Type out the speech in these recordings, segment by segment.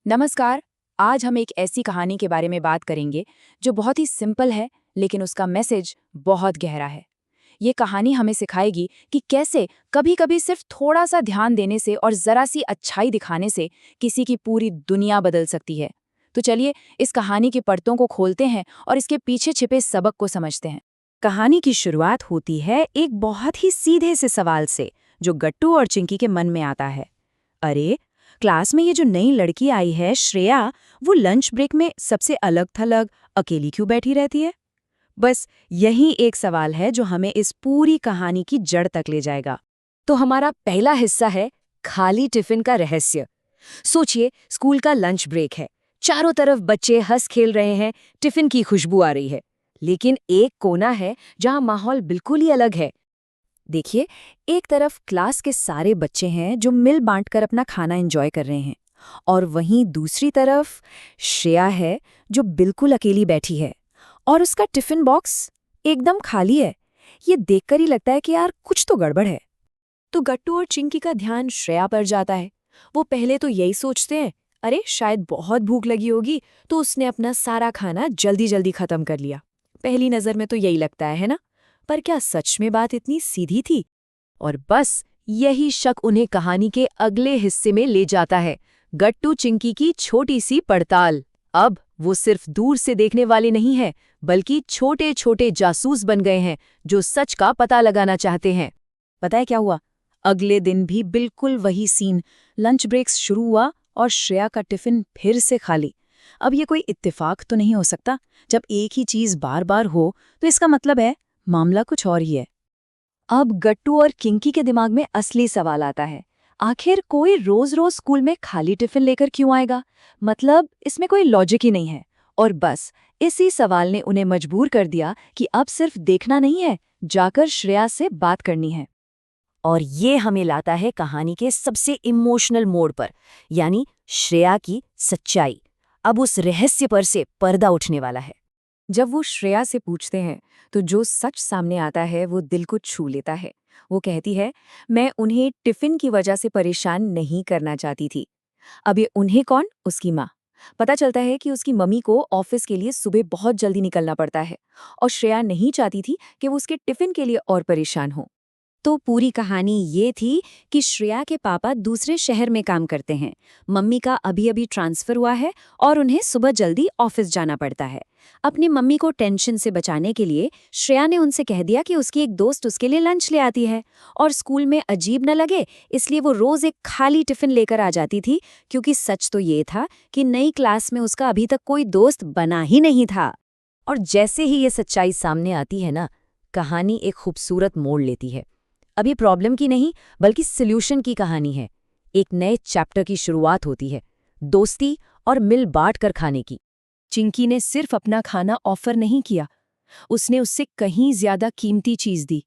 नमस्कार। आज हम एक ऐसी कहानी के बारे में बात करेंगे जो बहुत ही सिंपल है, लेकिन उसका मैसेज बहुत गहरा है। ये कहानी हमें सिखाएगी कि कैसे कभी-कभी सिर्फ थोड़ा सा ध्यान देने से और जरा सी अच्छाई दिखाने से किसी की पूरी दुनिया बदल सकती है। तो चलिए इस कहानी की परतों को खोलते हैं और इसके पीछे छिपे सबक को समझते हैं। कहानी की शुरुआत होती है एक बहुत ही सीधे से सवाल से जो गट्टू और चिंकी के मन में आता है। अरे, क्लास में ये जो नई लड़की आई है श्रेया, वो लंच ब्रेक में सबसे अलग थलग अकेली क्यों बैठी रहती है? बस यही एक सवाल है जो हमें इस पूरी कहानी की जड़ तक ले जाएगा। तो हमारा पहला हिस्सा है खाली टिफिन का रहस्य। सोचिए, स्कूल का लंच ब्रेक है, चारों तरफ बच्चे हंस खेल रहे हैं, टिफिन की खुशबू आ रही है। लेकिन एक कोना है जहां माहौल बिल्कुल ही अलग है। देखिए, एक तरफ क्लास के सारे बच्चे हैं जो मिल बांटकर अपना खाना एंजॉय कर रहे हैं, और वहीं दूसरी तरफ श्रेया है जो बिल्कुल अकेली बैठी है और उसका टिफिन बॉक्स एकदम खाली है। ये देखकर ही लगता है कि यार कुछ तो गड़बड़ है। तो गट्टू और चिंकी का ध्यान श्रेया पर जाता है। वो पहले तो यही सोचते हैं, अरे शायद बहुत भूख लगी होगी तो उसने अपना सारा खाना जल्दी जल्दी खत्म कर लिया। पहली नजर में तो यही लगता है ना? पर क्या सच में बात इतनी सीधी थी? और बस यही शक उन्हें कहानी के अगले हिस्से में ले जाता है, गट्टू चिंकी की छोटी सी पड़ताल। अब वो सिर्फ दूर से देखने वाले नहीं हैं, बल्कि छोटे छोटे जासूस बन गए हैं जो सच का पता लगाना चाहते हैं। पता है क्या हुआ? अगले दिन भी बिल्कुल वही सीन। लंच ब्रेक्स शुरू हुआ और श्रेया का टिफिन फिर से खाली। अब ये कोई इत्तेफाक तो नहीं हो सकता। जब एक ही चीज बार बार हो तो इसका मतलब है मामला कुछ और ही है। अब गट्टू और किंकी के दिमाग में असली सवाल आता है, आखिर कोई रोज रोज स्कूल में खाली टिफिन लेकर क्यों आएगा? मतलब इसमें कोई लॉजिक ही नहीं है। और बस इसी सवाल ने उन्हें मजबूर कर दिया कि अब सिर्फ देखना नहीं है, जाकर श्रेया से बात करनी है। और ये हमें लाता है कहानी के सबसे इमोशनल मोड़ पर, यानी श्रेया की सच्चाई। अब उस रहस्य पर से पर्दा उठने वाला है। जब वो श्रेया से पूछते हैं तो जो सच सामने आता है वो दिल को छू लेता है। वो कहती है, मैं उन्हें टिफिन की वजह से परेशान नहीं करना चाहती थी। अब ये उन्हें कौन? उसकी माँ। पता चलता है कि उसकी मम्मी को ऑफिस के लिए सुबह बहुत जल्दी निकलना पड़ता है और श्रेया नहीं चाहती थी कि वो उसके टिफिन के लिए और परेशान हो। तो पूरी कहानी ये थी कि श्रेया के पापा दूसरे शहर में काम करते हैं, मम्मी का अभी अभी ट्रांसफर हुआ है और उन्हें सुबह जल्दी ऑफिस जाना पड़ता है। अपनी मम्मी को टेंशन से बचाने के लिए श्रेया ने उनसे कह दिया कि उसकी एक दोस्त उसके लिए लंच ले आती है, और स्कूल में अजीब न लगे इसलिए वो रोज एक खाली टिफिन लेकर आ जाती थी, क्योंकि सच तो ये था कि नई क्लास में उसका अभी तक कोई दोस्त बना ही नहीं था। और जैसे ही ये सच्चाई सामने आती है ना, कहानी एक खूबसूरत मोड़ लेती है। अभी प्रॉब्लम की नहीं, बल्कि सॉल्यूशन की कहानी है। एक नए चैप्टर की शुरुआत होती है, दोस्ती और मिल बांट कर खाने की। चिंकी ने सिर्फ अपना खाना ऑफर नहीं किया, उसने उससे कहीं ज्यादा कीमती चीज दी,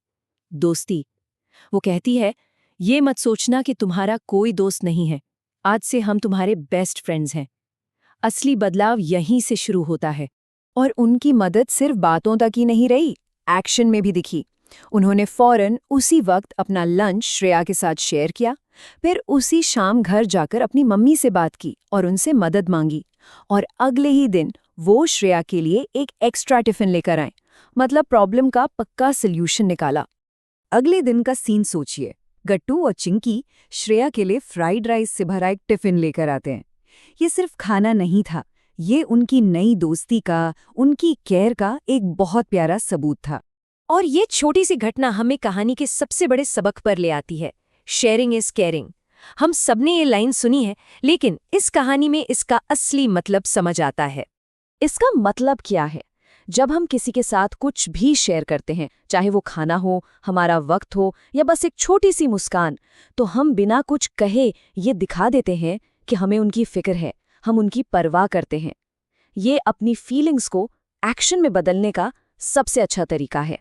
दोस्ती। वो कहती है, ये मत सोचना कि तुम्हारा कोई दोस्त नहीं है, आज से हम तुम्हारे बेस्ट फ्रेंड्स हैं। असली बदलाव यहीं से शुरू होता है। और उनकी मदद सिर्फ बातों तक ही नहीं रही, एक्शन में भी दिखी। उन्होंने फौरन उसी वक्त अपना लंच श्रेया के साथ शेयर किया, फिर उसी शाम घर जाकर अपनी मम्मी से बात की और उनसे मदद मांगी। और अगले ही दिन वो श्रेया के लिए एक एक्स्ट्रा टिफिन लेकर आए, मतलब प्रॉब्लम का पक्का सल्यूशन निकाला। अगले दिन का सीन सोचिए, गट्टू और चिंकी श्रेया के लिए फ्राइड राइस से भरा एक टिफिन लेकर आते हैं। ये सिर्फ खाना नहीं था, ये उनकी नई दोस्ती का, उनकी केयर का एक बहुत प्यारा सबूत था। और ये छोटी सी घटना हमें कहानी के सबसे बड़े सबक पर ले आती है, शेयरिंग इज केयरिंग। हम सबने ये लाइन सुनी है, लेकिन इस कहानी में इसका असली मतलब समझ आता है। इसका मतलब क्या है? जब हम किसी के साथ कुछ भी शेयर करते हैं, चाहे वो खाना हो, हमारा वक्त हो या बस एक छोटी सी मुस्कान, तो हम बिना कुछ कहे ये दिखा देते हैं कि हमें उनकी फिक्र है, हम उनकी परवाह करते हैं। ये अपनी फीलिंग्स को एक्शन में बदलने का सबसे अच्छा तरीका है।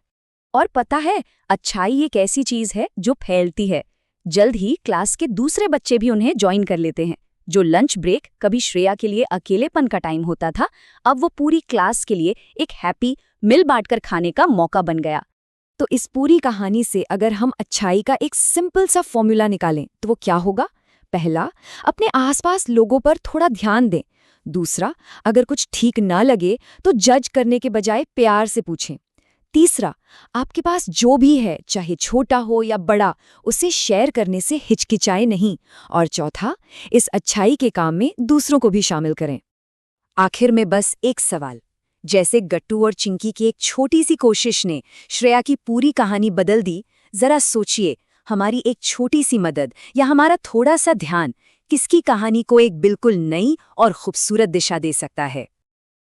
और पता है, अच्छाई एक ऐसी चीज है जो फैलती है। जल्द ही क्लास के दूसरे बच्चे भी उन्हें ज्वाइन कर लेते हैं। जो लंच ब्रेक कभी श्रेया के लिए अकेलेपन का टाइम होता था, अब वो पूरी क्लास के लिए एक हैप्पी मिल बांटकर खाने का मौका बन गया। तो इस पूरी कहानी से अगर हम अच्छाई का एक सिंपल सा फॉर्मूला निकालें तो वो क्या होगा? पहला, अपने आसपास लोगों पर थोड़ा ध्यान दें। दूसरा, अगर कुछ ठीक ना लगे तो जज करने के बजाय प्यार से पूछें। तीसरा, आपके पास जो भी है, चाहे छोटा हो या बड़ा, उसे शेयर करने से हिचकिचाए नहीं। और चौथा, इस अच्छाई के काम में दूसरों को भी शामिल करें। आखिर में बस एक सवाल, जैसे गट्टू और चिंकी की एक छोटी सी कोशिश ने श्रेया की पूरी कहानी बदल दी, जरा सोचिए, हमारी एक छोटी सी मदद या हमारा थोड़ा सा ध्यान किसकी कहानी को एक बिल्कुल नई और खूबसूरत दिशा दे सकता है।